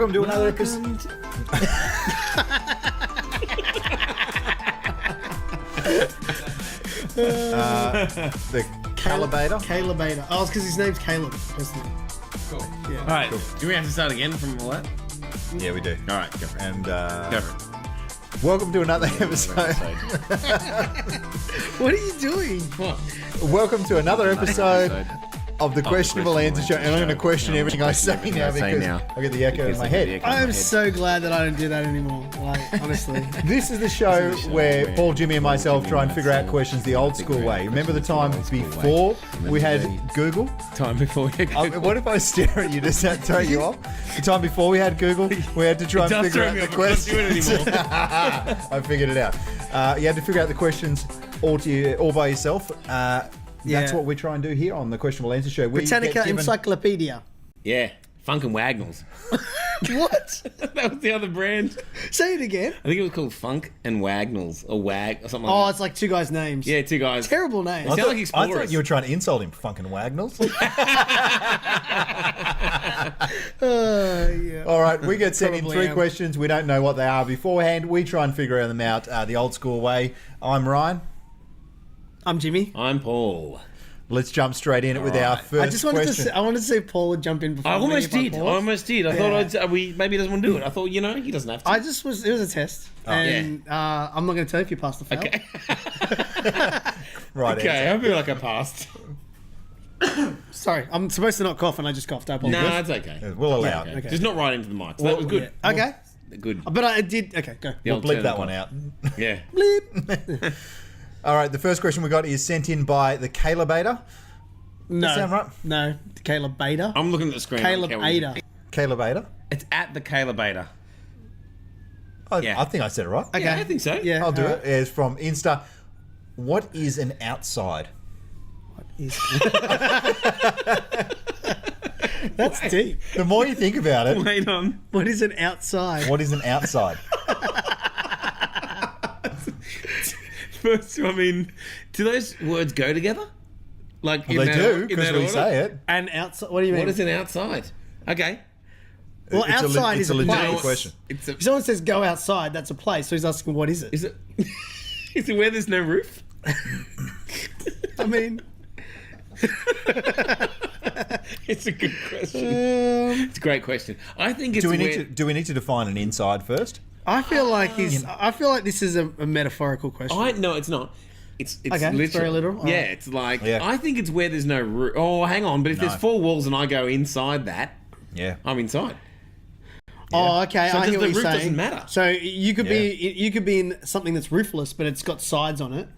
Welcome to another episode. The Calibator. Calibator. Oh, it's because his name's Caleb. That's the... Cool. Yeah. All right. Cool. Do we have to start again from all that? Yeah, we do. All right, go for it. And Go for it. welcome to another episode. What are you doing? What? Welcome to another episode of the Questionable Answer Show. And I'm going to question everything I say now because I get the echo in my head. I'm so glad that I don't do that anymore. Like, honestly. This is the show where Paul, Jimmy, and myself try and figure out questions the old school way. Remember the time before we had Google? Time before we had Google. What if I stare at you? Does that throw you off? The time before we had Google, we had to try and figure out the questions. I figured it out. You had to figure out the questions all by yourself. That's what we try and do here on the Questionable Answer Show. Britannica Encyclopedia. Yeah. Funk and Wagnalls. What? That was the other brand. Say it again. I think it was called Funk and Wagnalls or Wag or something Oh, like that. It's like two guys' names. Yeah, two guys. Terrible names. It sounded like I Explorers. thought you were trying to insult him, Funk and Wagnalls. Yeah. All right, we get sent in Probably three am. questions. We don't know what they are beforehand. We try and figure them out the old school way. I'm Ryan. I'm Jimmy. I'm Paul. Let's jump straight in with our right. first I just wanted question. to. I wanted to see if Paul would jump in before. I me almost if I did. I paused. almost did. I thought maybe he doesn't want to do it. I thought, he doesn't have to. I just was. It was a test, and I'm not going to tell you if you passed or failed. Okay. Right. Okay, answer. I feel like I passed. Sorry, I'm supposed to not cough, and I just coughed. I apologize. No, it's okay. Yeah, we'll allow Okay. it. Okay. Just not right into the mic. So that was good. Yeah. Okay, Good. but I did. Okay, go. The We'll bleep alternative that one out. Yeah. Bleep. All right, the first question we got is sent in by the Calibator. No, sound right? No, Caleb Beta. I'm looking at the screen. Caleb I don't care Ada. Calibator? It's at the Calibator. I think I said it right. Okay, Yeah, I think so. Yeah, I'll do alright. it. It's from Insta. What is an outside? That's deep. The more you think about it, Wait on. What is an outside? what is an outside? First, do those words go together? Like Well, they do because we say it. An outside. What do you mean? What is an outside? Okay. Well, It's outside is a legitimate place. question. It's a, If someone says go outside, that's a place. So he's asking, what is it? is it? Is it where there's no roof? I mean, It's a good question. It's a great question. I think it's Do we where, need to define an inside first? I feel like I feel like this is a metaphorical question. No, it's not. It's Okay, literal. it's very literal. Yeah, Alright. it's like Yeah. I think it's where there's no roof. Oh, hang on, but if No. there's four walls and I go inside that, Yeah. I'm inside. Oh, okay. So I does hear the what you're roof saying. doesn't matter? So you could be in something that's roofless, but it's got sides on it.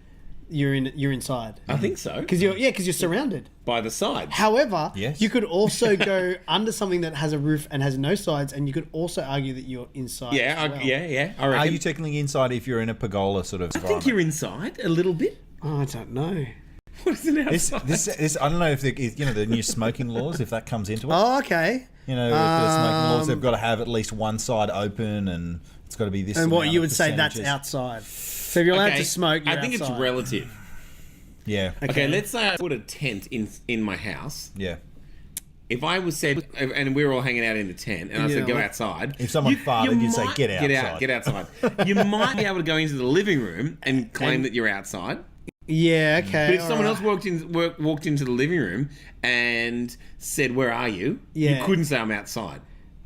You're inside. I think so. Because you're surrounded. By the sides. However, Yes. you could also go under something that has a roof and has no sides, and you could also argue that you're inside. Yeah, as well. yeah. I Are reckon. you technically inside if you're in a pergola sort of I think environment? you're inside a little bit. Oh, I don't know. What is an outside? This I don't know if the new smoking laws, if that comes into it. Oh, okay. With the smoking laws, they've got to have at least one side open, and it's got to be this. And what amount you of would say that's percentages. outside. So if you're allowed to smoke, you're I think outside. it's relative. Yeah. Okay, let's say I put a tent in my house. Yeah. If I was said, and we were all hanging out in the tent, and I said, Yeah. go outside. If someone farted, you'd say, might- "Get outside." Get outside. You might be able to go into the living room and claim that you're outside. Yeah, okay. But if someone alright. else walked into the living room and said, "Where are you?" Yeah. You couldn't say I'm outside.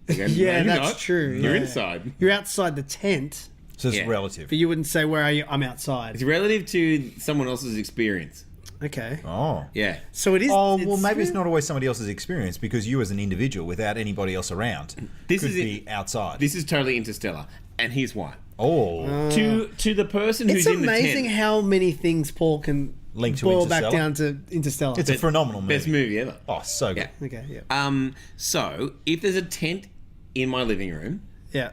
They go, Yeah, "No, you're that's not. true. You're yeah. inside. You're outside the tent, So it's Yeah. relative. but you wouldn't say, where are you? I'm outside. It's relative to someone else's experience. Okay. Oh. Yeah. So it is. Oh, well, maybe it's not always somebody else's experience because you, as an individual, without anybody else around, This could is be outside. This is totally interstellar, and here's why. Oh, To the person It's who's in the amazing tent. how many things Paul can Link to boil back Interstellar. down to Interstellar. it's a phenomenal movie. Best movie ever. Oh, so good. Yeah. Okay, yeah. So if there's a tent in my living room, Yeah.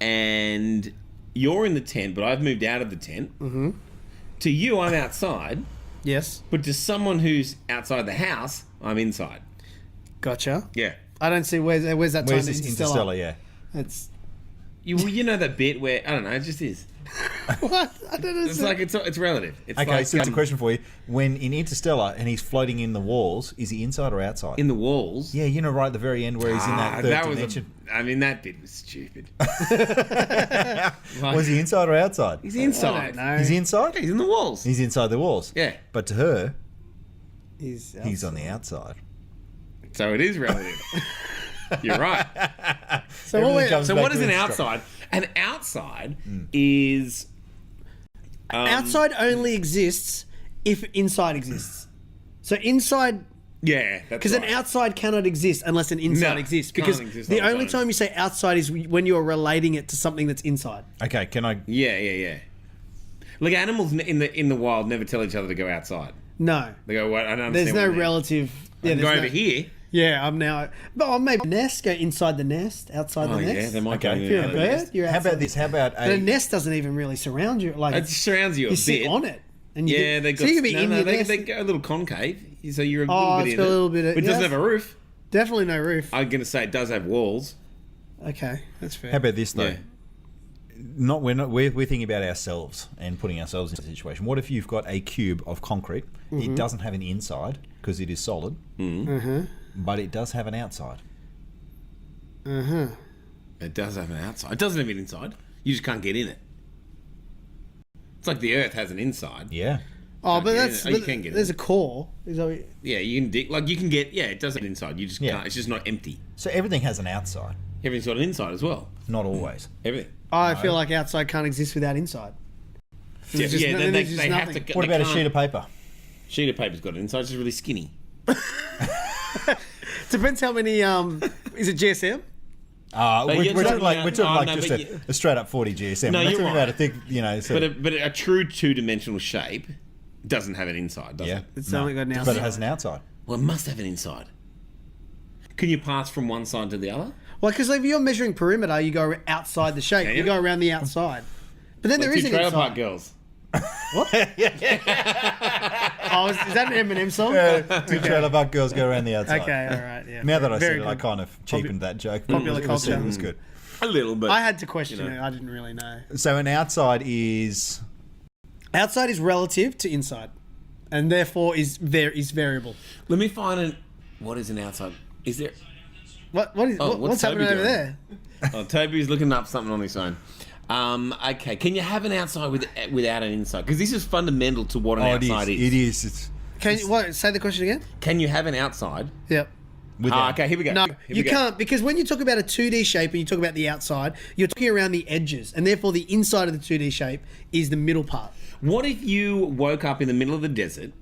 and you're in the tent, but I've moved out of the tent. Mm-hmm. To you, I'm outside, Yes. but to someone who's outside the house, I'm inside. Gotcha. Yeah. I don't see where's that time Where's in this Interstellar? Yeah. It's You know that bit where I don't know. It just is. What? I don't know. It's like it's relative. It's Okay, like, so it's a question for you. When in Interstellar and he's floating in the walls, is he inside or outside? in the walls. Yeah, you know, right at the very end where he's in that third dimension. That bit was stupid. Was he inside or outside? He's inside. No. He's inside? Yeah, he's in the walls. He's inside the walls. Yeah. But to her, He's he's on the outside. So it is relative. You're right. So Everything what, comes So back what to is an Insta. outside? An outside is outside only exists if inside exists. So inside, yeah, that's because right. an outside cannot exist unless an inside No, exists. can't Because exist the on its only own. time you say outside is when you are relating it to something that's inside. Okay, can I... Yeah. Like animals in the wild never tell each other to go outside. No, They go, "What? I don't understand." there's no what you mean." relative. I Yeah, can there's go no, over here. Yeah, I'm now. But maybe nest, go inside the nest, outside Oh the yeah, nest. they might Okay. go. If you're a in the bird, nest. you're How outside. about this? How about But a a... nest doesn't even really surround you. Like It surrounds you a you sit bit. on it, and you Yeah, get, they got. so you can be no, in no, your they, nest. they go a little concave, so you're a Oh, little bit it's in got it. a little bit of- But it doesn't yeah. have a roof. Definitely no roof. I'm gonna say it does have walls. Okay, that's fair. How about this, though? Yeah. We're thinking about ourselves and putting ourselves in a situation. What if you've got a cube of concrete? It doesn't have an inside because it is solid, but it does have an outside. It does have an outside. It doesn't have an inside. You just can't get in it. It's like the Earth has an inside. Yeah. Oh, but get in that's it. Oh, you but can get in there's it. a core. Is that what you- Yeah, you can dig. Like you can get. Yeah, it does have an inside. You just Yeah. can't. It's just not empty. So everything has an outside. Everything's got an inside as well. Not always. Everything. I feel like outside can't exist without inside. Yeah, just- then then they, there's just they have to. nothing. Get, What they about a can't- sheet of paper? Sheet of paper's got an inside. It's just really skinny. Depends how many. Is it GSM? you're We're talking talking like, about- no, just but a straight up 40 GSM. No, We're not you're talking right. about a thick, so, But a true two-dimensional shape doesn't have an inside, does yeah. it? It's only got an But outside. it has an outside. Well, it must have an inside. Can you pass from one side to the other? Well, because if you're measuring perimeter, you go outside the shape. Can You you? go around the outside. But then there Like is two an trailer inside. park girls. Oh, is that an Eminem song? Two trailer park girls go around the outside. Okay, all right, yeah. Now that I Very said it, I good. kind of cheapened that joke. Popular It was- culture. It was good. A little, but I had to question You know. it. I didn't really know. So an outside is... Outside is relative to inside, and therefore is variable. let me find an. What is an outside? Is there? What is Oh, what's happening Toby over doing? there? Oh, Toby's looking up something on his phone. Okay, can you have an outside without an inside? Because this is fundamental to what an Oh, it outside is. is. It is. It's Can you say the question again? Can you have an outside? Yep. without... Okay, here we go. No, Here you we go. can't, because when you talk about a 2D shape and you talk about the outside, you're talking around the edges, and therefore the inside of the 2D shape is the middle part. What if you woke up in the middle of the desert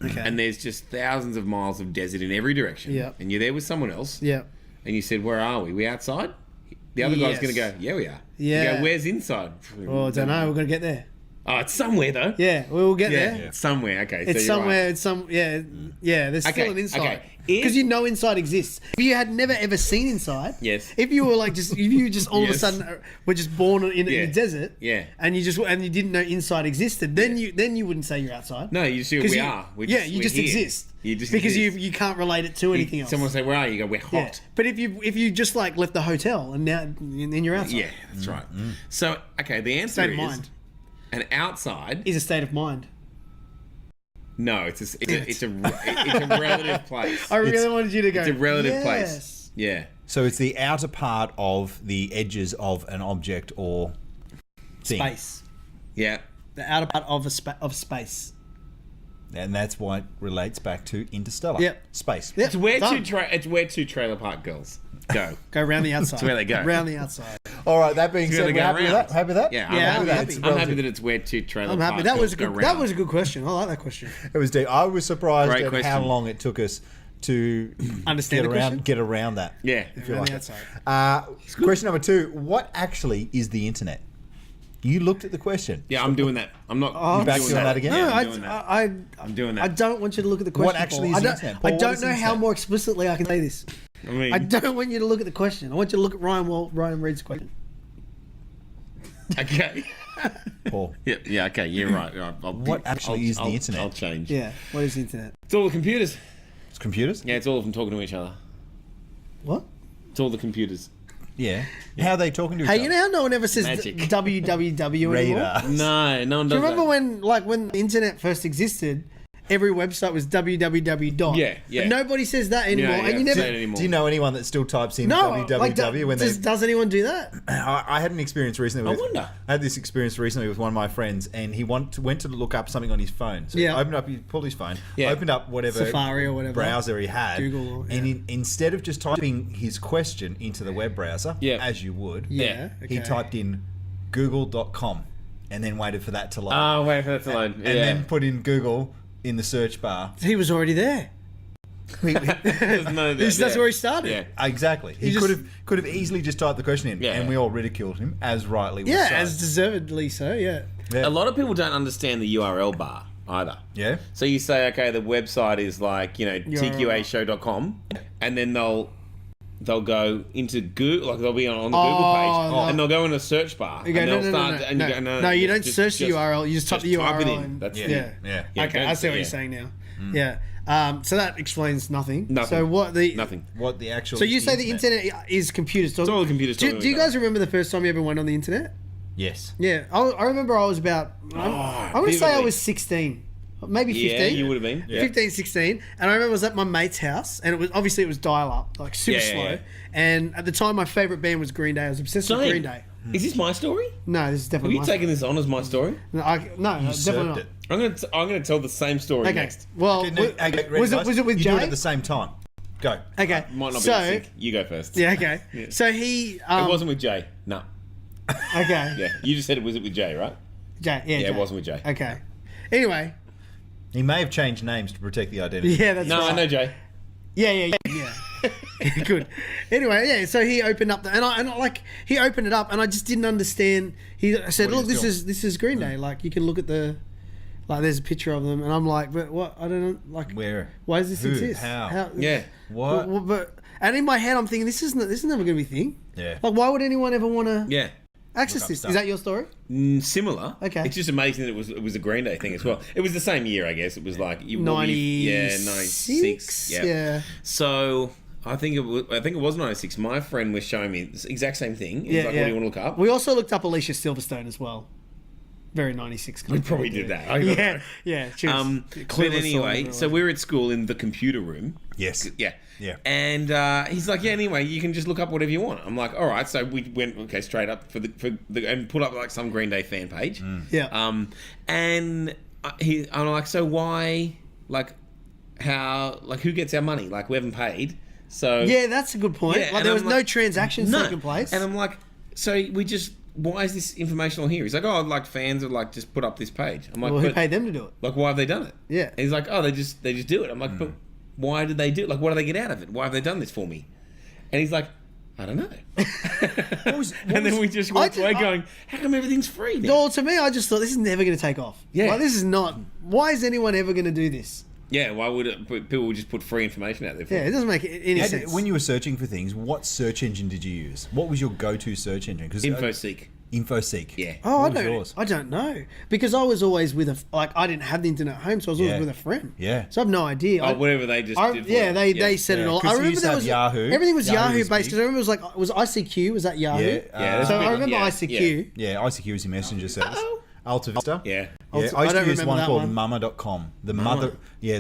Okay. and there's just thousands of miles of desert in every direction, Yeah. and you're there with someone else, Yeah. and you said, "Where are we? We outside?" The other guy's Yes. going to go, "Yeah, we are." Yeah. You go, "Where's inside?" Well, I don't know. We're gonna get there. Oh, it's somewhere though. Yeah, we'll get Yeah, there. it's somewhere. Okay, so It's you're somewhere. right. It's some. Yeah, yeah. There's Okay, still an inside okay. because If- you know inside exists. If you had never ever seen inside, Yes. If you were like if you just all of a Yes. sudden were just born in Yeah. the desert, Yeah. and you didn't know inside existed, then you wouldn't say you're outside. No, you just go, 'Cause we you- are. We're yeah, just, you we're just here. exist. You just because exist. you can't relate it to anything else. Someone will say, "Where are you?" You go, "We're Yeah. hot." But if you just like left the hotel and then you're outside. Yeah, that's right. So, okay, the answer State of is mind an outside. is a state of mind. No, it's a relative place. I really wanted you to go. It's a relative yes. place. Yeah. So it's the outer part of the edges of an object or thing. Space. Yeah. The outer part of of space. And that's why it relates back to Interstellar. Yep. Space. Yep. It's where Done. two trailer park girls go. Go around the outside. That's where they go. Around the outside. All right, that being It's said, where they we're go happy with around. that? Happy with that? Yeah, Yeah, I'm I'm happy. happy. I'm happy that it's where two trailer I'm park happy. That was girls a go good. round. That was a good question. I like that question. It was deep. I was surprised Great at question. how long it took us to Understand the question? get around that. Yeah. If you Around like the it. outside. Question number 2. What actually is the internet? You looked at the question. Yeah, I'm doing that. I'm not. You I'm back doing to that again? Yeah, No, I'm doing that. I'm doing that. I don't want you to look at the question. What actually Paul. is I the don't, internet? Paul, I what don't is know the how internet? more explicitly I can say this. I mean, I don't want you to look at the question. I want you to look at Ryan while Ryan reads the question. okay. Paul. Yeah. Okay. You're right. What actually is the internet? I'll change. Yeah. What is the internet? It's all the computers. It's computers? Yeah, it's all of them talking to each other. What? It's all the computers. Yeah. How are they talking to each Hey, other? you know how no one ever says Magic. www anymore? Reader. No, no one Do does you remember that. when the internet first existed, every website was www dot. Yeah, yeah. But nobody says that anymore. Yeah, and you say never. it anymore. Do you know anyone that still types in No, www like, when they? does anyone do that? I had an experience recently. I With, wonder. I had this experience recently with one of my friends, and he went to look up something on his phone. So Yeah. he pulled his phone, Yeah. opened up whatever Safari or whatever. browser he had, Google or- and instead of just typing his question into the web browser, Yeah. as you would, Yeah. he okay. typed in google.com and then waited for that to load. Oh, wait for that to load. and Yeah. then put in Google in the search bar. He was already there. There's no- That's yeah. where he started. Yeah. Exactly. He just- could have easily just typed the question in, Yeah. and we all ridiculed him, as rightly was Yeah, so. as deservedly so. Yeah. Yeah. A lot of people don't understand the URL bar either. Yeah. So you say, okay, the website is like, tqashow.com, and then they'll go into Google, like they'll be on the Google page, no. and they'll go in a search bar, You go, and no, they'll no, start, no, and no. you go, No, you don't just- search the URL. You just type the type it URL in. in. That's Yeah. it. Yeah. Yeah, Okay, don't- I see what yeah. you're saying now. Yeah. So that explains nothing. Nothing. So what the Nothing. What the actual? So you say the internet is computers. It's all the computers. Do talking you to each guys remember the first time you ever went on the internet? Yes. Yeah, I remember I was about. I'm going to say I vividly. was 16, maybe 15. Yeah, you would have been. Yeah. 15, 16, and I remember I was at my mate's house, and it was dial up, like super Yeah, yeah, slow. yeah. And at the time, my favorite band was Green Day. I was obsessed with Same. Green Day. Is this my story? No, this is Have definitely you my taken this on as my story? No, definitely Usurped not. it. I'm gonna tell the same story Okay, next. well, Okay, no, okay, ready, was guys? it with you Jay? do it at the same time. Go. Okay, Might not be so in sync. You go first. yeah, okay. Yeah. So he, It wasn't with Jay. No. okay, Yeah. You just said it was with Jay, right? Jay, Yeah, Jay. it wasn't with Jay. Okay. Anyway, He may have changed names to protect the identity. yeah, that's No, right. I know Jay. Yeah. Good. Anyway, yeah. So he opened up he opened it up, and I just didn't understand. I said, What "Look, he's this is Green Day. Like, you can look at there's a picture of them," and I'm like, "But what? I don't know. Like, Where? why does this Who? exist? How? Yeah. What? But and in my head, I'm thinking, this is never going to be a thing. Yeah. Like, why would anyone ever want to Yeah. access Look up this? stuff. Is that your story? Similar. Okay. It's just amazing that it was a Green Day thing as well. It was the same year, I guess. It was like 96. Yeah. So I think it was 96. My friend was showing me the exact same thing. He was like, "What do you want to look up?" We also looked up Alicia Silverstone as well. Very 96. We probably did that. Yeah. She was But clueless anyway, on so it. we were at school in the computer room. Yes. Yeah. Yeah. And he's like, yeah. Anyway, you can just look up whatever you want. I'm like, all right. So we went straight up for the and put up like some Green Day fan page. Yeah. And I'm like, so why, like, how, like, who gets our money? Like, we haven't paid. So Yeah, that's a good point. Yeah, like and there I'm was no like, transactions no. taking place. And I'm like, so we just, why is this information on here? He's like, oh, like fans have like just put up this page. I'm like, well, who but, paid them to do it? like, why have they done it? Yeah. And he's like, oh, they just do it. I'm like, but why did they do it? Like, what do they get out of it? Why have they done this for me? And he's like, I don't know. And then we just walked away going, how come everything's free now? Well, to me, I just thought this is never going to take off. Yeah. Like, this is not. Why is anyone ever going to do this? Yeah, why would people would just put free information out there for Yeah, it doesn't make any sense. When you were searching for things, what search engine did you use? What was your go-to search engine? Because InfoSeek. InfoSeek. Yeah. Oh, What was yours? I don't know, because I was always with I didn't have the internet at home, so I was always Yeah. with a friend. Yeah. So I have no idea. Oh, whatever they just did. For you. They said it Yeah, all. 'cause I you remember used to there have was Yahoo. Everything was Yahoo Yahoo was based. big. Because I remember it was ICQ. Was that Yahoo? Yeah. that's So a bit- I remember yeah, ICQ. Yeah, ICQ was your messenger service. Alta Vista. Yeah. Yeah, Alta- I used I don't to use remember one that called one. Mama.com. The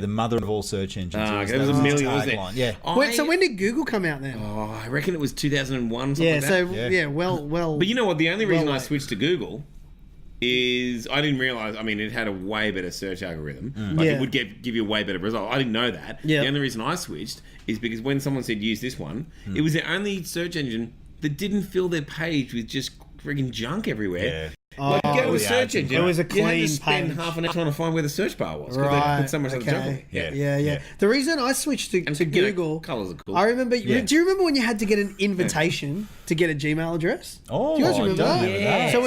mother of all search engines. Ah, It there was a that million, wasn't there? tagline. Yeah. So when did Google come out then? Oh, I reckon it was 2001. Something Yeah. like So that. Yeah. well. But you know what? The only reason I late. switched to Google is I didn't realize. I mean, it had a way better search algorithm. Like Yeah. it would give you a way better result. I didn't know that. Yeah. The only reason I switched is because when someone said use this one, it was the only search engine that didn't fill their page with just friggin' junk everywhere. Yeah. Like, you go to a the search ads. engine. It was a you had clean to spend page. half an hour trying to find where the search bar was because Right. they put so much of the junk on Okay. it. Yeah. The reason I switched to you know, Google, colours are cool. I remember. Yeah. Do you remember when you had to get an invitation to get a Gmail address? Oh, do you guys I remember don't that? remember that. So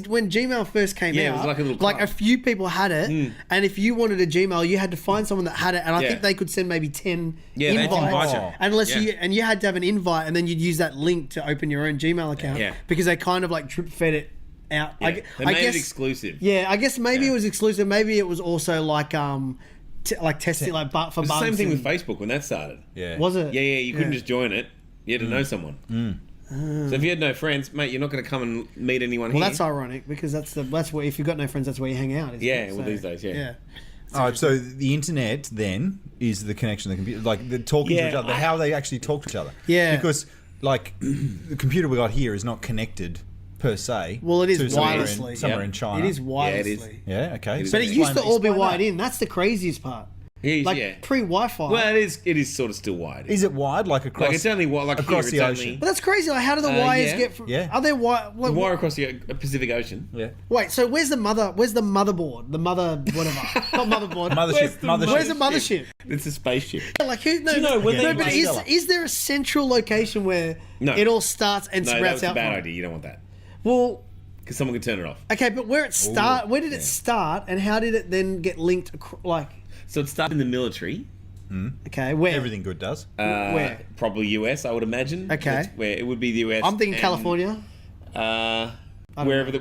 when Gmail first came Yeah, it out, was like a little like a club. few people had it, and if you wanted a Gmail, you had to find someone that had it, and I Yeah. think they could send maybe 10 Yeah, they had to invites, invite you. unless Yeah. you had to have an invite, and then you'd use that link to open your own Gmail account, Yeah. because they kind of like drip fed it out. Yeah. I They made guess it exclusive. Yeah, I guess maybe Yeah. it was exclusive. Maybe it was also like testing like for It was bugs. the same thing with and- Facebook when that started. Yeah. Was it? Yeah, you couldn't just join it. You had to know someone. So if you had no friends, mate, you're not going to come and meet anyone Well, here. that's ironic because that's where if you've got no friends, that's where you hang out. Isn't Yeah, it? well, these days, yeah. Yeah. All right, so the internet then is the connection to the computer, like the talking to Yeah, each other, how they actually talk to each other. Yeah. Because like the computer we got here is not connected per se. Well, it is to somewhere wirelessly. somewhere Yep. in China. It is Yeah, wirelessly. it is. Yeah. Okay. is. But it Yeah. used to all be Explain wired that. in. That's the craziest part. Yeah, Like yeah. pre-Wi-Fi. Well, it is sort of still wide. Is it wide, like across? Like it's only like across here, the it's ocean? but that's crazy. Like, how do the wires yeah. get from? Yeah. Are there wire? the wire across the Pacific Ocean. Yeah. Wait. So where's the mother? Where's the motherboard? The mother whatever. Not motherboard. Mothership. Where's the mothership? It's a spaceship. Like who? No, you know when no, they but made is there a central location where No. it all starts and No, sprouts that's a out bad from? idea. You don't want that Well, because someone can turn it off. okay, but where it start? Where did it start, and how did it then get linked? Like, So it started in the military. okay, where? Everything good does. Where? Probably US, I would imagine. Okay. That's where it would be the US. I'm thinking and, California. Wherever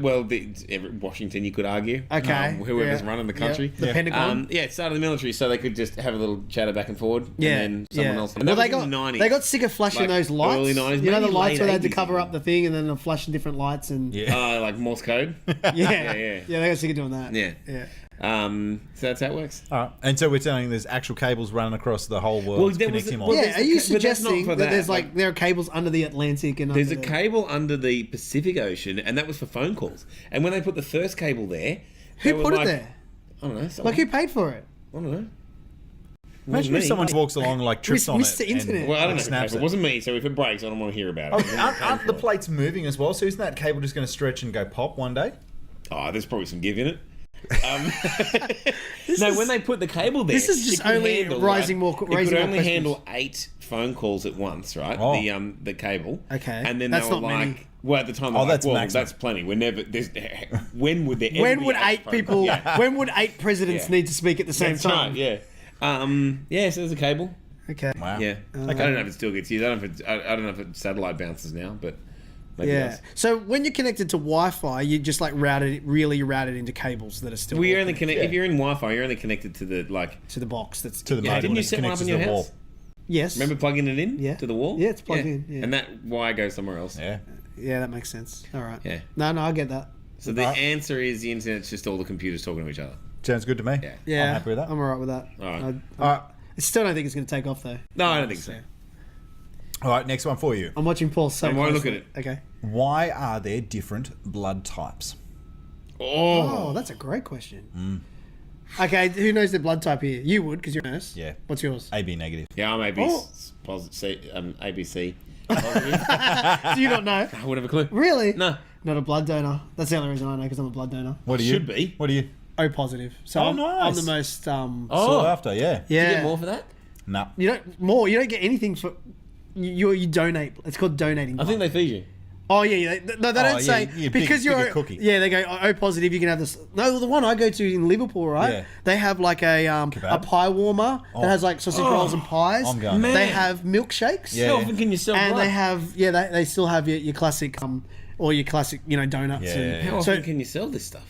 Washington, you could argue. Okay. Whoever's yeah. running the country. Yeah. The Pentagon. Yeah, it started in the military, so they could just have a little chatter back and forward. Yeah, And then someone yeah. else. And Well, that they was got in the 90s. they got sick of flashing Like, those lights. early 90s, you know the maybe lights late where they had to 80s cover even. up the thing, and then they're flashing different lights and Like Morse code. yeah, yeah. They got sick of doing that. Yeah. yeah. So that's how it works. All right. And so we're telling there's actual cables running across the whole world to there connect was- him well, all. there's Yeah, the are you ca- but that's not suggesting for that that, there's like- there are cables under the Atlantic and There's a under the... cable under the Pacific Ocean, and that was for phone calls. And when they put the first cable there, they Who were put like, it there? I don't know. Someone, Like who paid for it? I don't know. Imagine if me. someone walks along like trips on Mr. it. Internet. And Well, I don't know. snaps It wasn't me, so if it breaks, I don't want to hear about it. Aren't the plates moving as well? So isn't that cable just going to stretch and go pop one day? Oh, there's probably some give in it. No, when they put the cable there, This is just it could only handle, raising more It could questions. only handle 8 phone calls at once, right? Oh. The cable. Okay. And then That's they were not like, many. well, at the time, Oh, they're that's like, well, maximum. that's plenty. We're never. There's. When would there? Ever When be would 8 phone people? calls? Yeah. When would 8 presidents Yeah. need to speak at the same That's time? right. Yeah. Yeah. So there's a cable. Okay. Wow. Yeah. I don't know if it still gets used. I don't know if it satellite bounces now, but maybe it Yeah. does. So when you're connected to Wi-Fi, you just like routed into cables that are still Well, you're all only connected connect. If you're in Wi-Fi, you're only connected to the to the box. That's To the Yeah, modem didn't you and it set one up connects in to your the house? wall. yes. Remember plugging it in Yeah. to the wall? Yeah, it's plugged in, yeah. And that wire goes somewhere else. Yeah. Yeah, that makes sense. All right. Yeah. No, I get that. So the answer is the internet's just all the computers talking to each other. Sounds good to me. Yeah. Yeah, I'm happy with that. I'm alright with that. All right. I All right. still don't think it's going to take off though. No, I don't think so. All right. Next one for you. I'm watching Paul so I won't look closely. at it. Okay. Why are there different blood types? Oh, that's a great question. Okay, who knows the blood type here? You would, because you're a nurse. Yeah. What's yours? AB negative. Yeah, I'm Oh. ABC. Positive. Do you not know? I wouldn't have a clue. Really? No. Not a blood donor. That's the only reason I know, because I'm a blood donor. What are you? Should be. What are you? O positive. So Oh, I'm nice. the most. Sought after, yeah. Yeah. Do you get more for that? No. You don't more. You don't get anything for. You donate. It's called donating. I think blood. they feed you. Oh yeah. No, they Oh, don't yeah, say yeah, because you're bigger cookie. Yeah, they go O positive. You can have this. No, the one I go to in Liverpool, right? Yeah. They have like a pie warmer Oh. that has like sausage rolls and pies. I'm going. Man. They have milkshakes. Yeah. How often can you sell And blood? they have they still have your classic or your classic donuts. Yeah, and, yeah, How So often can you sell this stuff?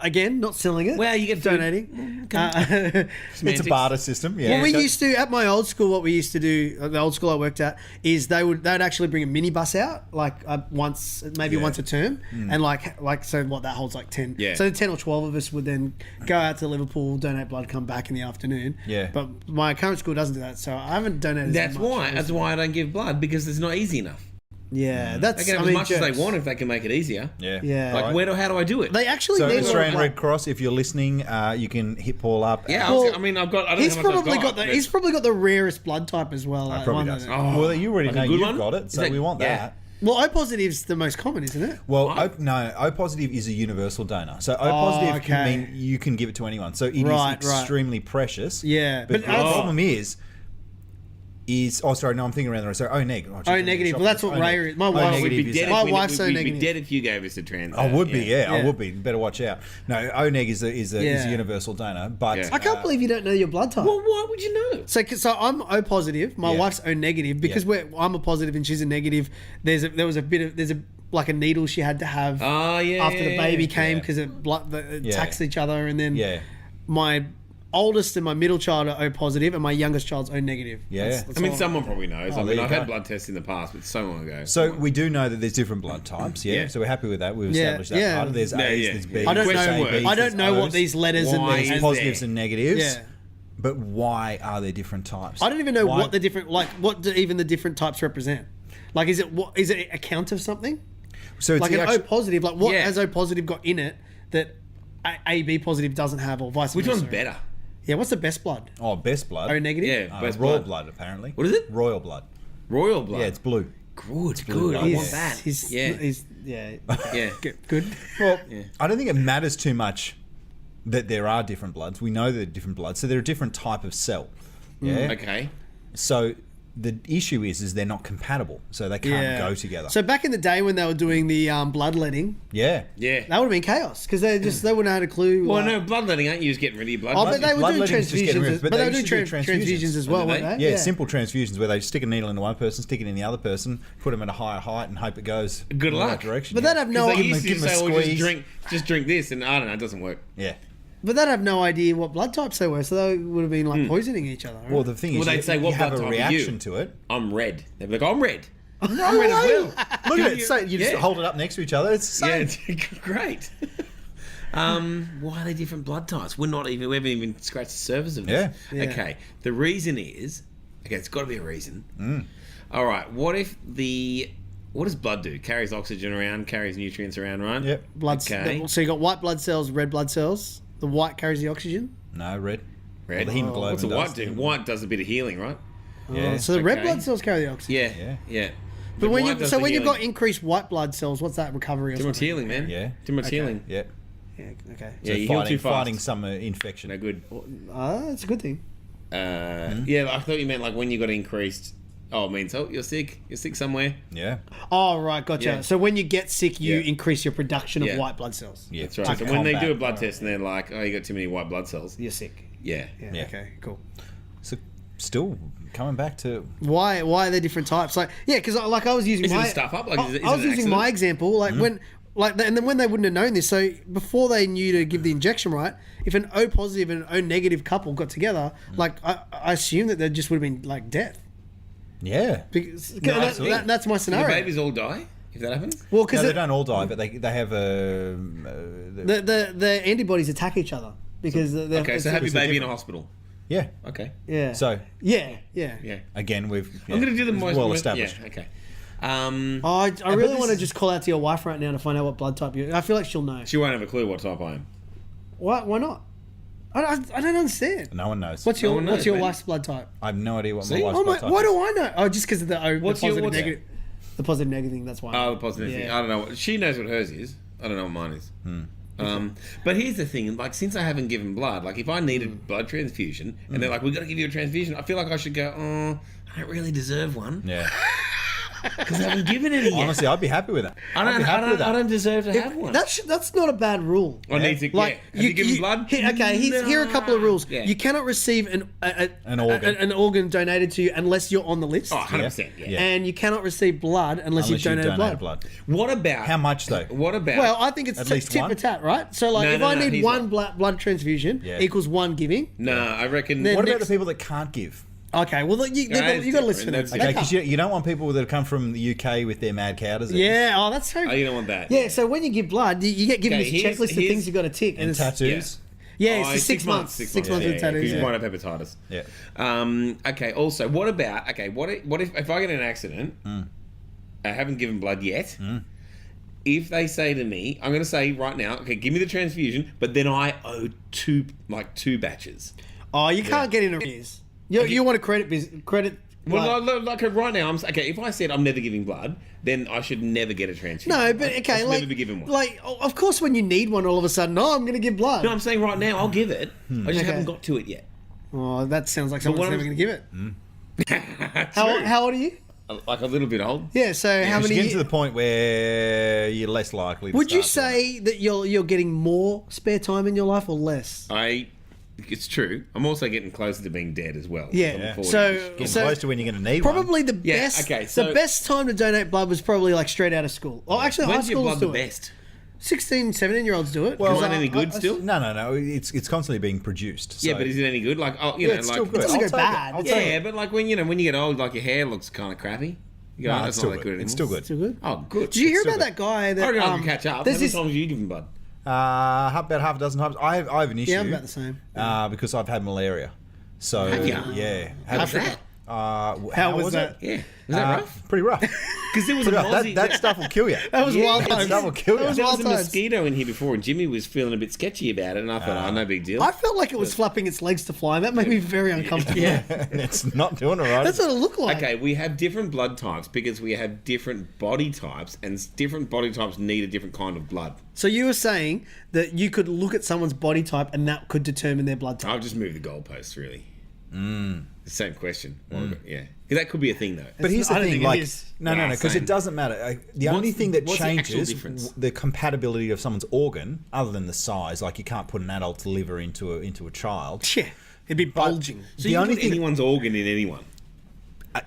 again, not selling it. Well, you get food. donating. It's a Semantics. barter system, yeah. What we So- used to at my old school, what we used to do, the old school I worked at, is they'd actually bring a minibus out like once a term, and like so what that holds like 10. Yeah. So 10 or 12 of us would then go out to Liverpool, donate blood, come back in the afternoon. Yeah. But my current school doesn't do that, so I haven't donated. That's as much why. That's why I don't give blood because it's not easy enough. Yeah, They that's. can have I mean, as much as jokes. they want if they can make it easier. Yeah. Yeah. Like, how do I do it? They actually So need Australian like, Red Cross, if you're listening, you can hit Paul up. yeah, Well, I mean, I've got. I don't He's know how much probably I've got the. but- He's probably got the rarest blood type as well. Probably one does. that- Oh. Well, you already Like a know good you've one? got it, Is so that- we want yeah. that. Well, O positive's the most common, isn't it? Well, What? O positive is a universal donor. So O positive okay. can mean you can give it to anyone. So it is Right, extremely precious. Yeah, But but the problem is sorry, no, I'm thinking around the right. Sorry, O negative. Oh, geez, O I'm negative. shocked. Well, that's what O Ray negative. is. My O wife We'd would negative be is dead. that. My If we, wife's so we'd be negative. dead if you gave us a trans. I would be, yeah, I Yeah. would be. Better watch out. No, O neg is a Yeah. universal donor, but Yeah. I can't believe you don't know your blood type. Well, why would you know? So I'm O positive. My Yeah. wife's O negative because Yeah. I'm a positive and she's a negative. There's like a needle she had to have Oh yeah. after the baby came yeah. because it Yeah. taxed each other, and then Yeah. my oldest and my middle child are O positive, and my youngest child's O negative. Yeah. I mean, someone probably knows. Oh, I there mean, you I've go. had blood tests in the past, but so long ago. So we do know that there's different blood types, yeah? Yeah. So we're happy with that. We've Yeah, established that yeah. part. There's Yeah, A's, yeah, there's yeah. B's, I don't there's know. ABs, I don't know there's what O's, these letters Why and there's is these. positives there? and negatives. Yeah. But why are there different types? I don't even know Why- what the different what do even the different types represent. Like, is it a count of something? So it's Like an actually, O positive. Like, what Yeah. has O positive got in it that AB positive doesn't have, or vice Which versa? one's better? Yeah, what's the best blood? best blood. O negative. Yeah, best royal blood. blood, apparently. What is it? Royal blood. Royal blood. Yeah, it's blue. good. blue Good. I blood. want that. Yeah. Yeah. Good. Well, I don't think it matters too much that there are different bloods. We know there are different bloods, so they're a different type of cell. Yeah. Okay. So the issue is they're not compatible, so they can't go together. So back in the day when they were doing the bloodletting, yeah. Yeah. that would have been chaos because they wouldn't have had a clue. Well, like- no, bloodletting ain't you just getting rid of your blood? Oh, but they were doing Bloodletting's just getting rid transfusions, of- but but they they were doing used to do transfusions as well, Oh, do weren't they? they? Yeah, simple transfusions where they stick a needle into one person, stick it in the other person, put them at a higher height, and hope it goes Good in the right luck. direction. But yeah. they'd have Because no, they Give 'em a- used give to 'em a say, well, squeeze. just drink this, and I don't know, it doesn't work. Yeah. but they'd have no idea what blood types they were, so they would have been like poisoning each other. Right? Well, the thing is, Well, they'd you, say, you what have blood a type are you? reaction to it. I'm red. They'd be like, I'm red. I'm red as well. Look at it. So you just Yeah. hold it up next to each other. It's the Yeah, same. it's great. Why are they different blood types? We haven't even scratched the surface of this. Yeah. Yeah. Okay. The reason is, it's got to be a reason. All right. What does blood do? Carries oxygen around, carries nutrients around, right? Yep. blood. Okay. So you got white blood cells, red blood cells. The white carries the oxygen. No, red. Red. Well, the hemoglobin What's the does. white do? White does a bit of healing, right? Yeah. So the red Okay. blood cells carry the oxygen. Yeah. But when white does so the when you've got healing. increased white blood cells, what's that recovery or Too much something? healing, man. Yeah. Too much Okay. healing. Yeah. Yeah. Okay. Yeah, So you heal too fast. fighting some infection. No good. That's a good thing. Yeah, I thought you meant like when you got increased. Oh, it means you're sick. You're sick somewhere. Yeah. Oh right, gotcha. Yeah. So when you get sick, you Yeah. increase your production of Yeah. white blood cells. Yeah. That's right. To So when they combat- do a blood test and they're like, "Oh, you got too many white blood cells." You're sick. Yeah. Yeah. Yeah. Okay. Cool. So still coming back to Why are there different types? Like because I was using Is it my a stuff up? Like, is it I was an using my accident? example like when and then when they wouldn't have known this. So before they knew to give the injection right, if an O positive and an O negative couple got together, like I assume that there just would have been like death. yeah. Because absolutely. that's my Do the scenario. babies all die if that happens? Well, No, because they don't all die, but they have a. the antibodies attack each other because they're, Okay, so have your baby in a hospital. Yeah. Okay. yeah. So yeah. Yeah. again, we've. I'm going to do the it's most well established. Yeah. Okay. Oh, I but really this want to is- just call out to your wife right now to find out what blood type you. I feel like she'll know. She won't have a clue what type I am. Why not? I don't understand. No one knows. What's your No one knows, your man. wife's blood type? I have no idea what See? my wife's Oh blood my! type Why is. do I know? Oh, just because of the O. What's the your- positive what's- negative. The positive negative thing. That's why. Oh, the positive thing. Yeah. I don't know. She knows what hers is. I don't know what mine is. But here's the thing: like, since I haven't given blood, like, if I needed blood transfusion, and they're like, "We've got to give you a transfusion," I feel like I should go, "Oh, I don't really deserve one Yeah. because I haven't given any yet. Honestly, I'd be happy with that. I I'd don't, be happy with that. I don't deserve to have one." That's not a bad rule. I need to. Like Have you given blood? Here are a couple of rules. Yeah. You cannot receive An organ. an organ donated to you unless you're on the list. Oh, 100%. Yeah. Yeah. And you cannot receive blood unless you've donated blood. What about How much though? What about? Well, I think it's At least tit one? for tat, right? So, like, No, if no, I no, need he's one not. blood transfusion Yeah. equals one giving. no, I reckon. Then- What about next- the people that can't give? Okay, well, you got it's to list for them. different. They Okay, can't. because you don't want people that come from the UK with their mad cow disease. Yeah, oh, that's so. Oh, you don't want that. Yeah, so when you give blood, you get given Okay, this here's- checklist of here's- things you got to tick, And it's tattoos. yeah, Oh, it's 6 months, 6 months yeah, with tattoos. because you Yeah. might have hepatitis. Yeah. Okay. Also, what about? Okay, what if I get in an accident? I haven't given blood yet. If they say to me, I'm going to say right now, okay, give me the transfusion, but then I owe two batches. Oh, you can't get in arrears. You want a credit. Well, like right now, okay. If I said I'm never giving blood, then I should never get a transfusion. No, but I okay, should like, never be given one. like, of course, when you need one, all of a sudden, oh, I'm going to give blood. No, I'm saying right now I'll give it. I just Okay. haven't got to it yet. Oh, that sounds like someone's what never I'm- going to give it. That's How, true. how old are you? Like a little bit old. Yeah, so how You should many? get to the point where you're less likely to Would you start doing say that you're getting more spare time in your life or less? It's true. I'm also getting closer to being dead as well. Yeah. I'm 40. So- it. Getting close to when you're going to need Probably one. the Yeah, best. okay, so- the best time to donate blood was probably like straight out of school. Oh, actually, high when's your school blood was the doing it. best? 16, 17-year-olds do it. Is it any good still? No. It's constantly being produced. Yeah, so- but is it any good? Like, oh, Yeah, it's still good. It doesn't I'll go take it. bad. I'll It's take Yeah, it. but like when you get old, like your hair looks kind of crappy. You go, No, that's it's still not that good. good anymore. It's still good. Still good. Oh, good. Did you hear still about that guy that I reckon I can catch up. How there's many this, times have you given blood? About half a dozen times. I have an issue. Yeah, I'm about the same. Because I've had malaria. So Have ya? yeah. How's that? How was that? Yeah. Was that rough? Pretty rough. Because there was a Pretty rough. Mozzie. That stuff will kill you. That was wild that times. stuff will kill you. That was There was wild a times. mosquito in here before, and Jimmy was feeling a bit sketchy about it, and I thought, no big deal. I felt like it was flapping its legs to fly, and that made me very uncomfortable. Yeah. It's not doing it right. That's what it looked like. Okay, we have different blood types because we have different body types, and different body types need a different kind of blood. So you were saying that you could look at someone's body type and that could determine their blood type. I've just moved the goalposts, really. The same question. Yeah. Because that could be a thing, though. But here's the I don't thing, think it like, is. no, because same. it doesn't matter. The only thing that what's the actual changes difference? the compatibility of someone's organ, other than the size, like you can't put an adult liver into a child. Yeah, it'd be bulging. So the you only can put thing, anyone's organ in anyone.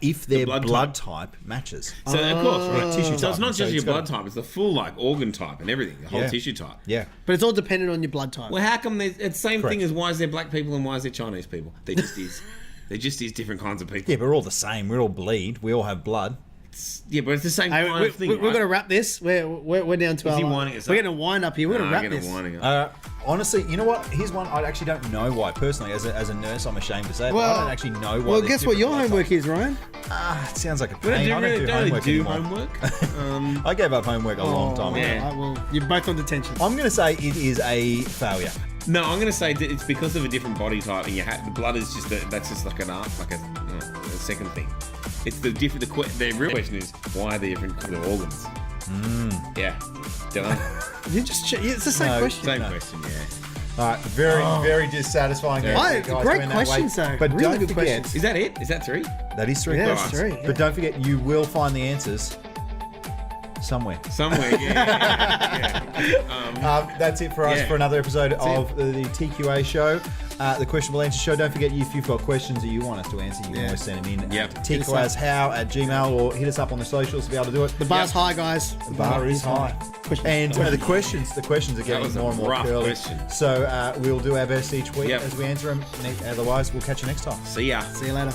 if their blood blood type matches. So of course, right? Tissue So type, it's not so just your it's got- blood type; it's the full like organ type and everything, the whole Yeah. tissue type. Yeah. But it's all dependent on your blood type. Well, how come it's the same Correct. thing as why is there black people and why is there Chinese people? There just is. There just is different kinds of people. Yeah, but we're all the same. We all bleed. We all have blood. Yeah, but it's the same Hey, kind of thing. we're right? going to wrap this. We're down to Is he our. winding us We're up? getting to wind up here. We're going to Nah, wrap getting this. winding up. Honestly, you know what? Here's one I actually don't know why. Personally, as a nurse, I'm ashamed to say it, but Well- I don't actually know why. Well, there's guess what your different blood homework is, Ryan? types. It sounds like a We pain. don't I don't do homework do anymore. homework. I gave up homework a long time ago. yeah. Well, you're both on detention. I'm going to say it is a failure. No, I'm going to say that it's because of a different body type, and the blood is just that's just like a second thing. It's the different. The real question is why are there different kind of organs? Yeah, don't know. You just it's the same No, question. Same No. question. Yeah. All right, very dissatisfying. Yeah. answer, guys, Great going that way. questions, though. But Really don't good forget, questions. Is that it? Is that 3? that is 3 Yeah, questions. it's 3. Yeah. But don't forget, you will find the answers somewhere. Somewhere. Yeah. That's it for us Yeah. for another episode of the TQA show, the Questionable Answer Show. Don't forget, if you've got questions that you want us to answer, you can always send them in Yep. at tqashow@gmail or hit us up on the socials to be able to do it. The bar's high, guys. The bar is high. And the questions are getting was a more and more rough curly. question. So we'll do our best each week Yep. as we answer them. Otherwise, we'll catch you next time. See ya. See you later.